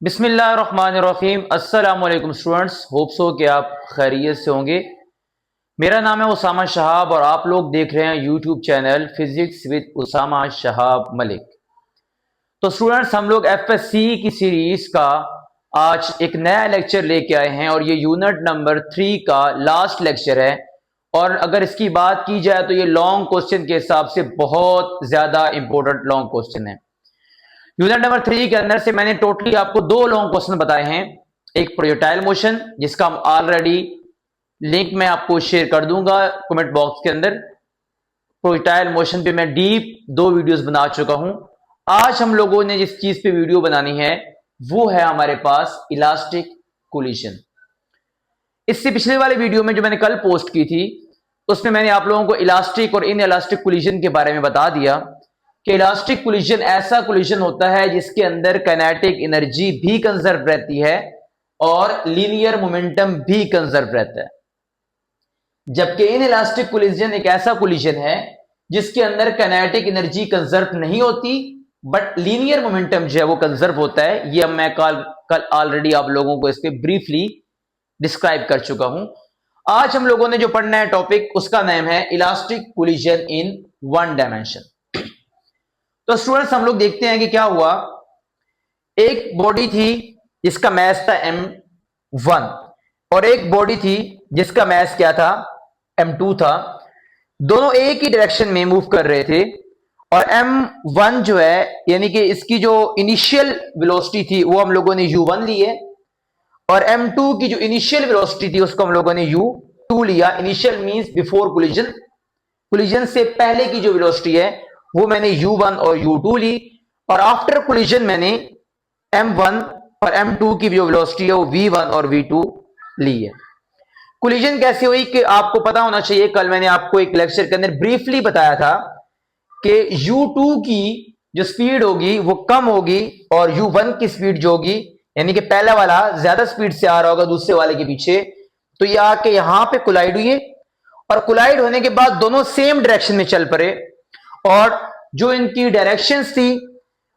बिस्मिल्लाहिर्रहमानिर्रहीम। अस्सलाम वालेकुम स्टूडेंट्स, होप सो कि आप खैरियत से होंगे। मेरा नाम है उसामा शहाब और आप लोग देख रहे हैं YouTube channel physics with Usama Shahab Malik. तो स्टूडेंट्स, हम लोग एफएससी की सीरीज का आज एक नया लेक्चर लेके आए हैं और ये यूनिट नंबर 3 का लास्ट लेक्चर है। और अगर इसकी बात की जाए तो ये लॉन्ग क्वेश्चन के हिसाब से बहुत ज्यादा इंपॉर्टेंट लॉन्ग क्वेश्चन है। यूनिट नंबर 3 के अंदर से मैंने टोटली आपको दो लॉन्ग क्वेश्चन बताए हैं। एक प्रोजेक्टाइल मोशन, जिसका हम ऑलरेडी लिंक मैं आपको शेयर कर दूंगा कमेंट बॉक्स के अंदर। प्रोजेक्टाइल मोशन पे मैं डीप 2 वीडियोस बना चुका हूं। आज हम लोगों ने जिस चीज पे वीडियो बनानी है वो है हमारे पास इलास्टिक कोलिजन। इससे पिछले वाले वीडियो में जो मैंने कल पोस्ट की थी उसमें मैंने आप लोगों को इलास्टिक और इन इलास्टिक कोलिजन के बारे में बता दिया कि इलास्टिक कोलिजन ऐसा कोलिजन होता है जिसके अंदर काइनेटिक एनर्जी भी कंजर्व रहती है और लीनियर मोमेंटम भी कंजर्व रहता है। जबकि इन इलास्टिक कोलिजन एक ऐसा कोलिजन है जिसके अंदर काइनेटिक एनर्जी कंजर्व नहीं होती बट लीनियर मोमेंटम जो है वो कंजर्व होता है। ये मैं कल ऑलरेडी आप लोगों को इसके ब्रीफली डिस्क्राइब कर चुका हूं। आज हम लोगों ने जो पढ़ना है टॉपिक, उसका नाम है elastic collision in one dimension. तो स्टूडेंट्स, हम लोग देखते हैं कि क्या हुआ। एक बॉडी थी जिसका मास था m1 और एक बॉडी थी जिसका मास क्या था, m2 था। दोनों एक ही डायरेक्शन में मूव कर रहे थे और m1 जो है यानी कि इसकी जो इनिशियल वेलोसिटी थी वो हम लोगों ने u1 ली है और m2 की जो इनिशियल वेलोसिटी थी उसको हम लोगों ने u2 लिया। Initial means before collision, collision से पहले की जो वेलोसिटी है वो मैंने u1 और u2 ली और आफ्टर कोलिजन मैंने m1 और m2 की जो वेलोसिटी है वो v1 और v2 ली है। कोलिजन कैसे हुई कि आपको पता होना चाहिए। कल मैंने आपको एक लेक्चर के अंदर ब्रीफली बताया था कि u2 की जो स्पीड होगी वो कम होगी और u1 की स्पीड जो होगी यानी कि पहला वाला ज्यादा स्पीड से आ रहा होगा दूसरे वाले के पीछे, तो ये आके यहां पे कोलाइड हुई और कोलाइड होने के बाद दोनों सेम डायरेक्शन में चल पड़े और जो इनकी डायरेक्शंस थी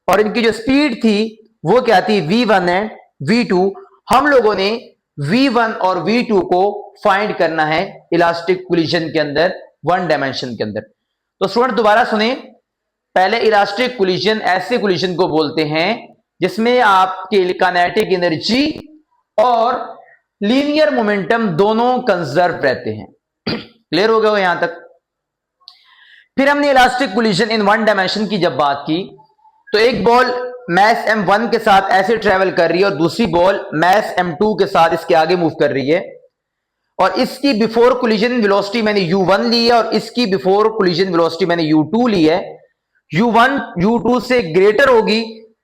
और इनकी जो स्पीड थी वो क्या थी, v1 एंड v2। हम लोगों ने v1 और v2 को फाइंड करना है इलास्टिक कोलिजन के अंदर, वन डायमेंशन के अंदर। तो स्टूडेंट दोबारा सुने, पहले इलास्टिक कोलिजन ऐसे कोलिजन को बोलते हैं जिसमें आपके काइनेटिक एनर्जी और लीनियर मोमेंटम दोनों कंजर्व रहते हैं। क्लियर हो गया यहां तक। फिर हमने elastic collision in one dimension की जब बात की तो एक बॉल मास m1 के साथ ऐसे ट्रेवल कर रही है और दूसरी बॉल मास m2 के साथ इसके आगे मूव कर रही है और इसकी बिफोर कोलिजन वेलोसिटी मैंने u1 ली है और इसकी बिफोर कोलिजन वेलोसिटी मैंने u2 ली है। u1 u2 से ग्रेटर होगी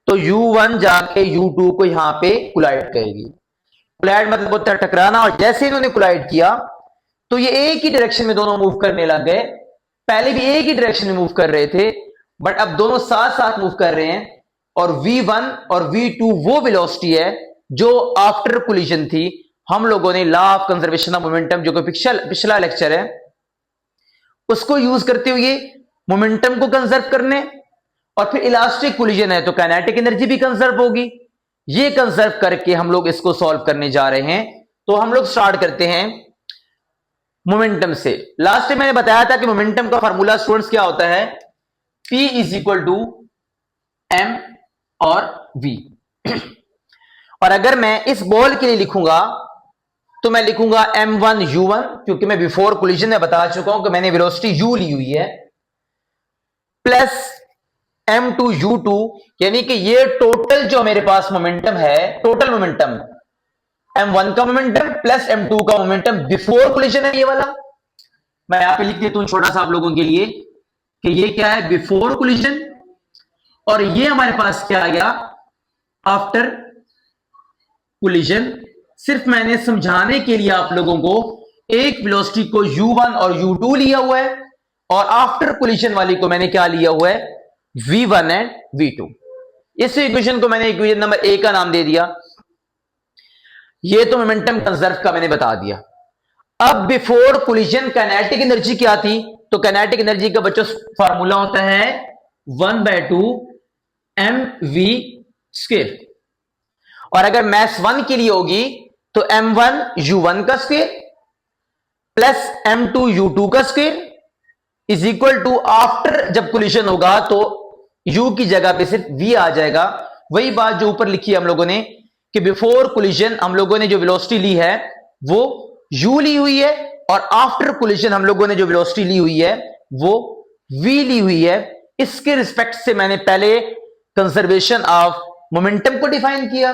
तो u1 जाके u2 को यहां पे कोलाइड करेगी। कोलाइड मतलब होता है टकराना, और जैसे इन्होंने कोलाइड किया तो ये एक ही डायरेक्शन में दोनों मूव करने लग गए। पहले भी एक ही डायरेक्शन में मूव कर रहे थे बट अब दोनों साथ साथ मूव कर रहे हैं और v1 और v2 वो वेलोसिटी है जो आफ्टर कोलिजन थी। हम लोगों ने law of conservation of momentum जो कि पिछला लेक्चर है उसको यूज करते हुए मोमेंटम को कंजर्व करने, और फिर इलास्टिक कोलिजन है तो काइनेटिक एनर्जी भी कंजर्व होगी। ये कंजर्व करके हम लोग इसको सॉल्व करने जा रहे हैं। तो हम लोग स्टार्ट करते हैं मोमेंटम से। लास्ट में मैंने बताया था कि मोमेंटम का फार्मूला स्टूडेंट्स क्या होता है, P is equal to m और v। और अगर मैं इस बॉल के लिए लिखूंगा तो मैं लिखूंगा m1 u1, क्योंकि मैं बिफोर कोलिजन में बता चुका हूं कि मैंने वेलोसिटी u ली हुई है, प्लस m2 u2, यानी कि ये टोटल जो मेरे पास मोमेंटम है, टोटल मोमेंटम m1 का मोमेंटम प्लस m2 का मोमेंटम बिफोर कोलिजन है ये वाला। मैं यहां पे लिख देता हूं छोटा सा आप लोगों के लिए कि ये क्या है, बिफोर कोलिजन, और ये हमारे पास क्या आ गया, आफ्टर कोलिजन। सिर्फ मैंने समझाने के लिए आप लोगों को एक वेलोसिटी को u1 और u2 लिया हुआ है और आफ्टर कोलिजन वाली को मैंने क्या लिया हुआ है, v1 एंड v2। इस इक्वेशन को मैंने इक्वेशन नंबर ए का नाम दे दिया। ये तो मोमेंटम कंजर्व का मैंने बता दिया। अब बिफोर कोलिजन काइनेटिक एनर्जी क्या थी, तो काइनेटिक एनर्जी का बच्चों फार्मूला होता है 1/2 mv²। और अगर मैथ्स 1 के लिए होगी तो m1u1 का स्क्वायर प्लस m2u2 का square is equal to, after जब कोलिजन होगा तो u की जगह पे सिर्फ v आ जाएगा। वही बात जो ऊपर लिखी है हम लोगों ने कि बिफोर कोलिजन हम लोगों ने जो वेलोसिटी ली है वो u ली हुई है, और आफ्टर कोलिजन हम लोगों ने जो वेलोसिटी ली हुई है वो v ली हुई है। इसके रिस्पेक्ट से मैंने पहले कंजर्वेशन ऑफ मोमेंटम को डिफाइन किया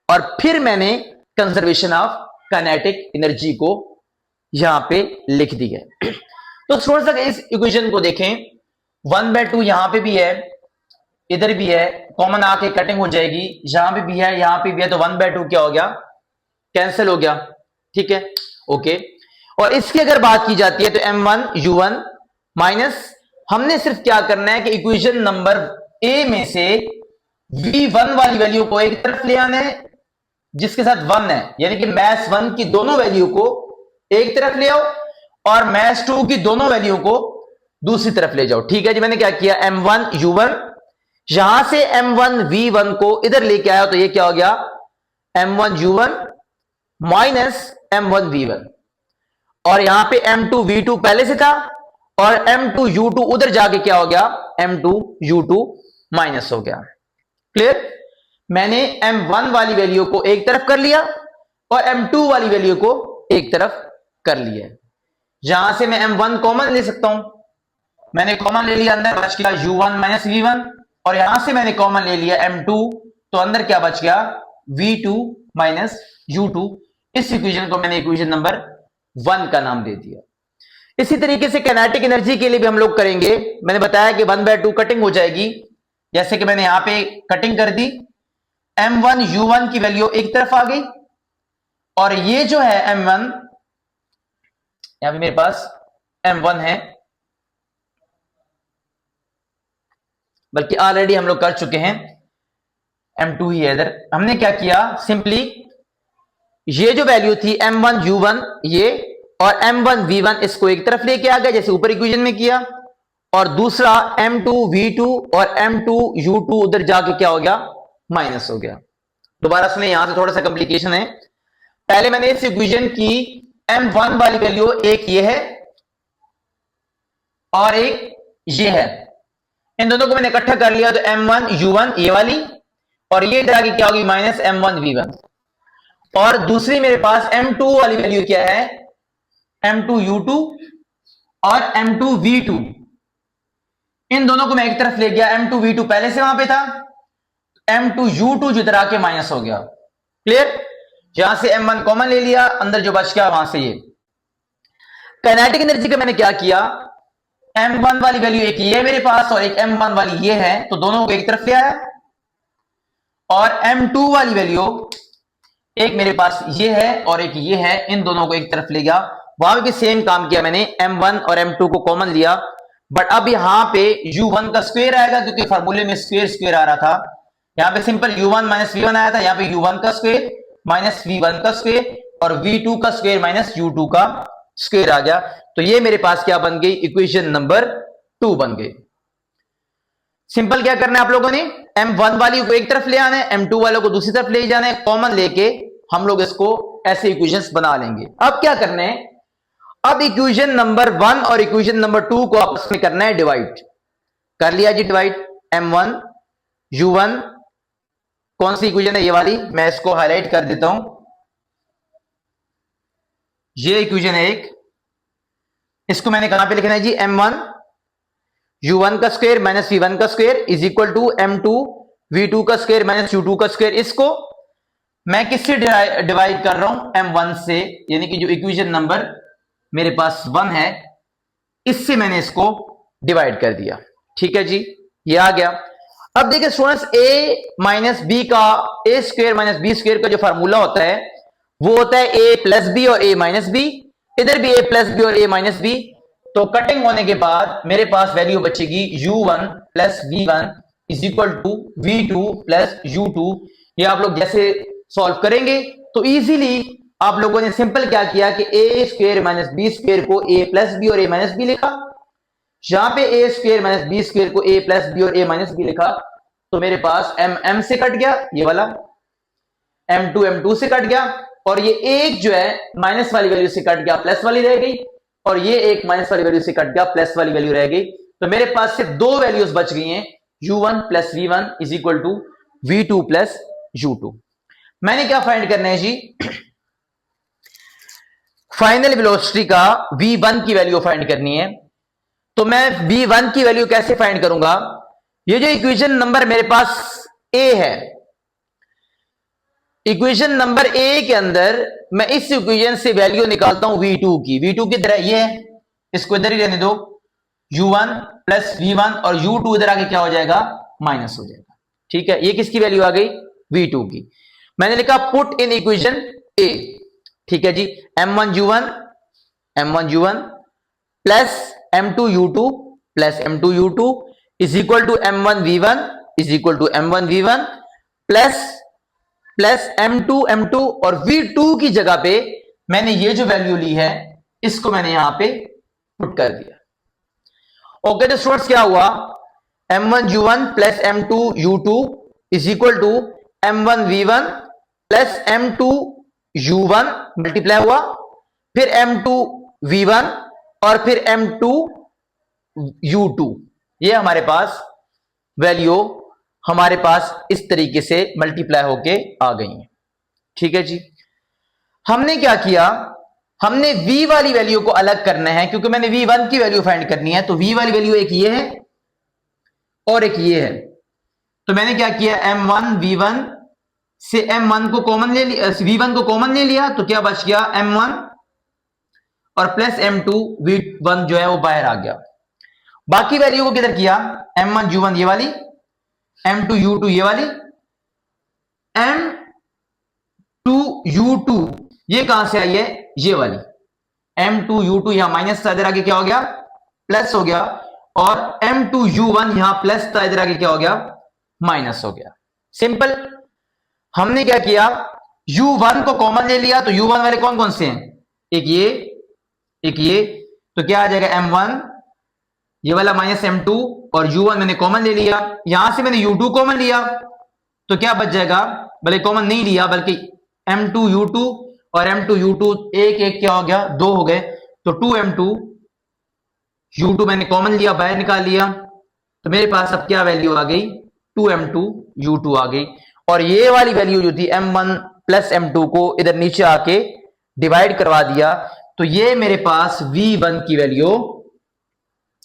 और फिर मैंने कंजर्वेशन ऑफ काइनेटिक एनर्जी को यहां पे लिख दी है। तो थोड़ा सा इस इक्वेशन को देखें, 1/2 यहां पे भी है, इधर भी है, कॉमन आके कटिंग हो जाएगी, यहां पे भी है, यहां पे भी है, तो 1/2 क्या हो गया, कैंसिल हो गया। ठीक है, ओके। और इसकी अगर बात की जाती है तो m1u1 माइनस, हमने सिर्फ क्या करना है कि इक्वेशन नंबर ए में से v1 वाली वैल्यू को एक तरफ ले आना है जिसके साथ 1 है, यानी कि मैथ्स 1 की दोनों वैल्यू को एक तरफ ले आओ और मैथ्स 2 की दोनों वैल्यू को दूसरी तरफ ले जाओ। ठीक है जी, मैंने क्या किया, m1u1 यहां से m1v1 को इधर लेके आया तो ये क्या हो गया, m1u1 माइनस m1v1, और यहां पे m2v2 पहले से था और m2u2 उधर जाके क्या हो गया, m2u2 माइनस हो गया। क्लियर, मैंने m1 वाली वैल्यू को एक तरफ कर लिया और m2 वाली वैल्यू को एक तरफ कर लिया। यहां से मैं m1 कॉमन ले सकता हूं, मैंने कॉमन ले लिया, अंदर बच गया u1 माइनस v1, और यहां से मैंने कॉमन ले लिया m2, तो अंदर क्या बच गया, v2 माइनस u2। इस इक्वेशन को मैंने इक्वेशन नंबर 1 का नाम दे दिया। इसी तरीके से काइनेटिक एनर्जी के लिए भी हम लोग करेंगे। मैंने बताया कि 1/2 कटिंग हो जाएगी, जैसे कि मैंने यहां पे कटिंग कर दी, m1u1 की वैल्यू एक तरफ आ गई, और ये जो है m1, यहां पे मेरे पास m1 है, बल्कि ऑलरेडी हम लोग कर चुके हैं, m2 ही है इधर। हमने क्या किया, सिंपली ये जो वैल्यू थी m1u1 ये, और m1v1 इसको एक तरफ लेके आ गया जैसे ऊपर इक्वेशन में किया, और दूसरा m2v2 और m2u2 उधर जाके क्या हो गया, माइनस हो गया। दोबारा सुने, यहां से थोड़ा सा कॉम्प्लिकेशन है। पहले मैंने इस इक्वेशन की m1 वाली वैल्यू एक ये है और एक ये है, इन दोनों को मैंने इकट्ठा कर लिया तो m1u1 ये वाली, और ये जाके क्या होगी, माइनस m1v1। और दूसरी मेरे पास m2 वाली वैल्यू क्या है, m2u2 और m2v2, इन दोनों को मैं एक तरफ ले गया, m2v2 पहले से वहां पे था, m2u2 जिधर आके माइनस हो गया। क्लियर, यहां से m1 कॉमन ले लिया, अंदर जो बच गया वहां से ये। काइनेटिक एनर्जी का मैंने क्या किया, m1 वाली वैल्यू एक ये है मेरे पास और एक m1 वाली ये है, तो दोनों को एक तरफ ले आया, और m2 वाली वैल्यू एक मेरे पास ये है और एक ये है, इन दोनों को एक तरफ ले गया। वहां भी सेम काम किया मैंने, m1 और m2 को कॉमन लिया, बट अब यहां पे u1 का स्क्वायर आएगा क्योंकि फार्मूले में स्क्वायर स्क्वायर आ रहा था। यहां पे सिंपल u1 माइनस v1 आया था, यहां पे u1 का स्क्वायर माइनस v1 का स्क्वायर और v2 का स्क्वायर माइनस u2 का स्क्वायर आ गया। तो ये मेरे पास क्या बन गई, इक्वेशन नंबर 2 बन गई। सिंपल क्या करना है आप लोगों ने, m1 वाली को एक तरफ ले आना है, m2 वालों को दूसरी तरफ ले जाना है, कॉमन लेके हम लोग इसको ऐसे इक्वेशंस बना लेंगे। अब क्या करना है, अब इक्वेशन नंबर 1 और इक्वेशन नंबर 2 को आपस में करना है डिवाइड। कर लिया जी डिवाइड, m1u1 कौन सी इक्वेशन है, ये वाली, मैं इसको हाईलाइट कर देता हूं, ये इक्वेशन है एक, इसको मैंने कहां पे लिखना है जी, m1u1 का स्क्वायर माइनस v1 का square is equal to m2v2 का स्क्वायर माइनस u2 का स्क्वायर। इसको मैं किससे डिवाइड कर रहा हूं, m1 से, यानी कि जो इक्वेशन नंबर मेरे पास 1 है इससे मैंने इसको डिवाइड कर दिया। ठीक है जी, ये आ गया। अब देखिए स्टूडेंट्स, a माइनस बी का, A square minus B square का जो फार्मूला होता है वो होता है a प्लस बी और a माइनस बी, इधर भी a प्लस बी और a माइनस बी। तो कटिंग होने के बाद मेरे पास वैल्यू बचेगी u1 plus v1 is equal to v2 plus u2। ये आप लोग जैसे सॉल्व करेंगे तो इजीली आप लोगों ने सिंपल क्या किया कि a square minus B square को a प्लस बी और a माइनस बी लिखा, यहां पे a square minus B square को a प्लस बी और a माइनस बी लिखा, तो मेरे पास m से कट गया ये वाला, M2 से कट गया, और ये एक जो है माइनस वाली वैल्यू से कट गया, प्लस वाली रह गई, और ये एक माइनस वाली वैल्यू से कट गया, प्लस वाली वैल्यू रह गई। तो मेरे पास सिर्फ दो वैल्यूज बच गई हैं, u1 plus v1 is equal to v2 plus u2। मैंने क्या फाइंड करना है जी? फाइनल वेलोसिटी का v1 की वैल्यू फाइंड करनी है। तो मैं v1 की वैल्यू कैसे फाइंड करूंगा? ये जो इक्वेशन नंबर मेरे पास a है, इक्वेशन नंबर ए के अंदर मैं इस इक्वेशन से वैल्यू निकालता हूं v2 की। v2 की तरह ये है, इसको इधर ही रहने दो, u1 प्लस v1, और u2 इधर आके क्या हो जाएगा? माइनस हो जाएगा। ठीक है, ये किसकी वैल्यू आ गई? v2 की। मैंने लिखा पुट इन इक्वेशन ए। ठीक है जी, m1 u1 plus m2 u2 plus m2 u2 is equal to m1 v1 is equal to m1 v1 plus m2 और v2 की जगह पे मैंने ये जो वैल्यू ली है इसको मैंने यहां पे पुट कर दिया। ओके तो स्टूडेंट्स क्या हुआ? m1 u1 plus m2 u2 is equal to m1 v1 plus m2 u1 multiply हुआ, फिर m2 v1 और फिर m2 u2। ये हमारे पास वैल्यू हमारे पास इस तरीके से मल्टीप्लाई होके आ गई है। ठीक है जी, हमने क्या किया? हमने v वाली वैल्यू को अलग करना है, क्योंकि मैंने v1 की वैल्यू फाइंड करनी है। तो v वाली वैल्यू एक ये है और एक ये है। तो मैंने क्या किया? m1 v1 से m1 को कॉमन ले लिया, v1 को कॉमन ले लिया, तो क्या बच गया? m1 और प्लस m2 v1 जो है वो बाहर आ गया। बाकी वैल्यू को किधर किया? m1 u1 ये वाली, m2 u2 ये वाली, m2 u2 ये कहां से आई है? ये वाली m2 u2 यहां माइनस था, इधर आगे क्या हो गया? प्लस हो गया, और m2 u1 यहां प्लस था, इधर आगे क्या हो गया? माइनस हो गया। सिंपल। हमने क्या किया? u1 को कॉमन ले लिया, तो u1 वाले कौन कौन से हैं? एक ये, एक ये, तो क्या आ जाएगा? m1 ये वाला माइनस m2, और u1 मैंने कॉमन ले लिया, यहां से मैंने u2 कॉमन लिया, तो क्या बच जाएगा? भले कॉमन नहीं लिया, बल्कि m2 u2 और m2 u2 एक एक क्या हो गया? दो हो गए, तो 2m2 u2 मैंने कॉमन लिया, बाहर निकाल लिया, तो मेरे पास अब क्या वैल्यू आ गई? 2m2 u2 आ गई। और ये वाली वैल्यू जो थी m1 प्लस m2 को इधर नीचे आके डिवाइड करवा दिया, तो ये मेरे पास v1 की वैल्यू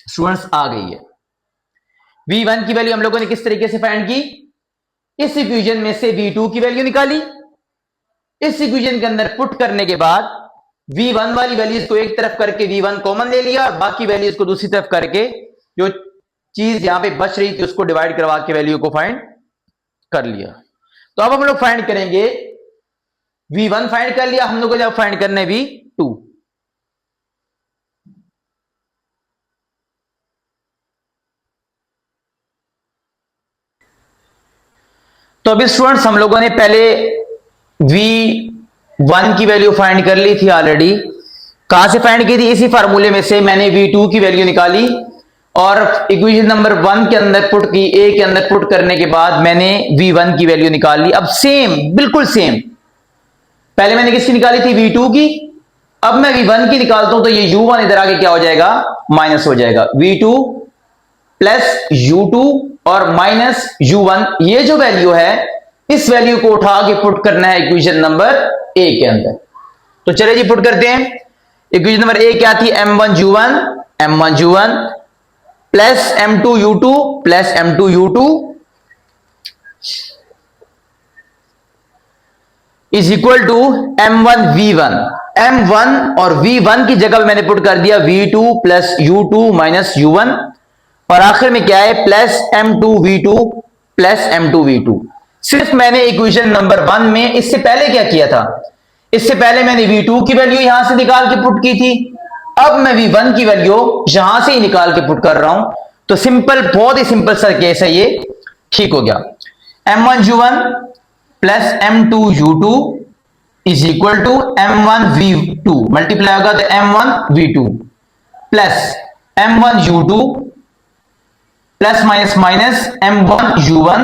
स्टूडेंट्स आ गई है। v1 की वैल्यू हम लोगों ने किस तरीके से फाइंड की? इस इक्वेशन में से v2 की वैल्यू निकाली, इस इक्वेशन के अंदर पुट करने के बाद v1 वाली वैल्यूज को एक तरफ करके v1 कॉमन ले लिया, और बाकी वैल्यूज को दूसरी तरफ करके जो चीज यहां पे बच रही थी उसको डिवाइड करवा के वैल्यू को फाइंड कर लिया। तो अब हम लोग फाइंड करेंगे, v1 फाइंड कर लिया हम लोग को, जब फाइंड करना है v2। तो अभी स्टूडेंट्स हम लोगों ने पहले v1 की वैल्यू फाइंड कर ली थी ऑलरेडी। कहां से फाइंड की थी? इसी फार्मूले में से मैंने v2 की वैल्यू निकाली और इक्वेशन नंबर 1 के अंदर पुट की, a के अंदर पुट करने के बाद मैंने v1 की वैल्यू निकाल ली। अब सेम, बिल्कुल सेम, पहले मैंने किसकी निकाली थी? v2 की। अब मैं v1 की निकालता हूं, तो ये u1 इधर आके क्या हो जाएगा? माइनस हो जाएगा। v2 प्लस u2 और माइनस u1, ये जो वैल्यू है इस वैल्यू को उठा के पुट करना है इक्वेशन नंबर ए के अंदर। तो चलिए जी पुट करते हैं। इक्वेशन नंबर ए क्या थी? m1 u1 plus m2 u2 plus m2 u2 is equal to m1 v1। m1 और v1 की जगह मैंने पुट कर दिया v2 plus u2 minus u1, और आखिर में क्या है? Plus m2 v2 plus m2 v2। सिर्फ मैंने इक्वेशन नंबर 1 में इससे पहले क्या किया था? इससे पहले मैंने v2 की वैल्यू यहां से निकाल के पुट की थी, अब मैं v1 की वैल्यू यहां से ही निकाल के पुट कर रहा हूं। तो सिंपल, बहुत ही सिंपल सा केस है ये, ठीक हो गया। m1 u1 plus m2 u2 is equal to m1 v2, multiply होगा तो m1 v2 plus m1 u2 plus minus minus m1 u1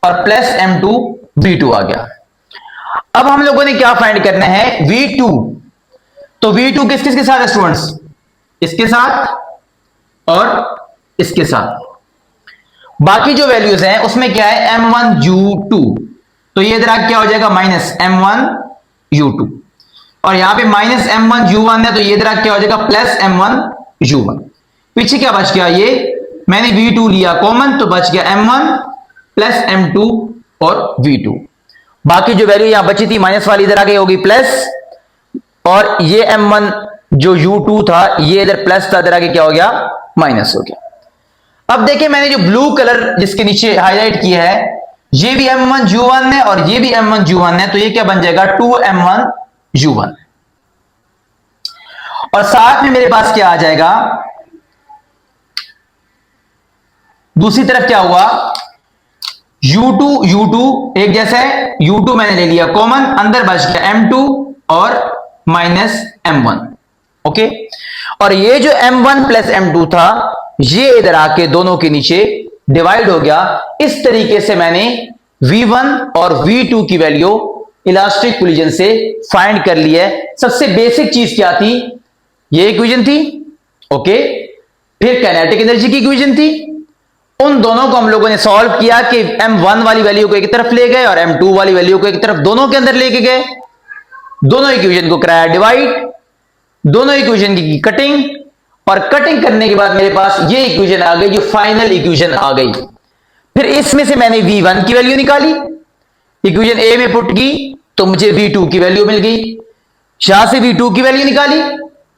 और प्लस m2 v2 आ गया। अब हम लोगों ने क्या फाइंड करना है, V2। तो V2 किस किस के साथ है स्टूडेंट्स, इसके साथ और इसके साथ। बाकी जो वैल्यूज हैं उसमें क्या है, M1U2, तो ये इधर क्या हो जाएगा माइनस M1U2, और यहां पे माइनस M1U1 है, तो ये इधर क्या हो जाएगा प्लस M1U1। पीछे क्या बच गया, ये मैंने V2 लिया कॉमन, तो बच गया M1 प्लस M2 और V2। बाकी जो वैल्यू यहां बची थी माइनस वाली इधर आ गई होगी प्लस, और ये M1 जो U2 था ये इधर प्लस था, इधर आगे क्या हो गया माइनस हो गया। अब देखिए मैंने जो ब्लू कलर जिसके नीचे हाईलाइट किया है, ये भी M1U1 है और ये भी M1U1 है, तो ये क्या बन जाएगा 2M1U1। और साथ में मेरे पास क्या आ जाएगा, दूसरी तरफ क्या हुआ, U2 एक जैसा है, U2 मैंने ले लिया कॉमन, अंदर बच गया M2 और माइनस M1। ओके, और ये जो M1 प्लस M2 था ये इधर आके दोनों के नीचे डिवाइड हो गया। इस तरीके से मैंने V1 और V2 की वैल्यू इलास्टिक कोलिजन से फाइंड कर ली है। सबसे बेसिक चीज क्या थी, ये इक्वेशन थी, ओके, फिर काइनेटिक एनर्जी की इक्वेशन थी, उन दोनों को हम लोगों ने सॉल्व किया कि M1 वाली वैल्यू को एक तरफ ले गए और M2 वाली वैल्यू को एक तरफ, दोनों के अंदर लेके गए, दोनों इक्वेशन को कराया डिवाइड, दोनों इक्वेशन की कटिंग, और कटिंग करने के बाद मेरे पास ये इक्वेशन आ गई जो फाइनल इक्वेशन आ गई। फिर इसमें से मैंने V1 की वैल्यू निकाली, इक्वेशन ए में पुट की तो मुझे V2 की वैल्यू मिल गई, यहां से V2 की वैल्यू निकाली,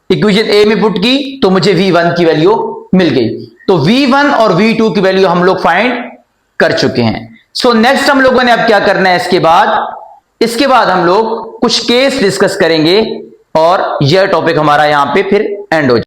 इक्वेशन ए में पुट की तो मुझे V1 की वैल्यू मिल गई। तो V1 और V2 की वैल्यू हम लोग फाइंड कर चुके हैं। सो नेक्स्ट हम लोगों ने अब क्या करना है, इसके बाद हम लोग कुछ केस डिस्कस करेंगे और यह टॉपिक हमारा यहां पे फिर एंड हो जाए।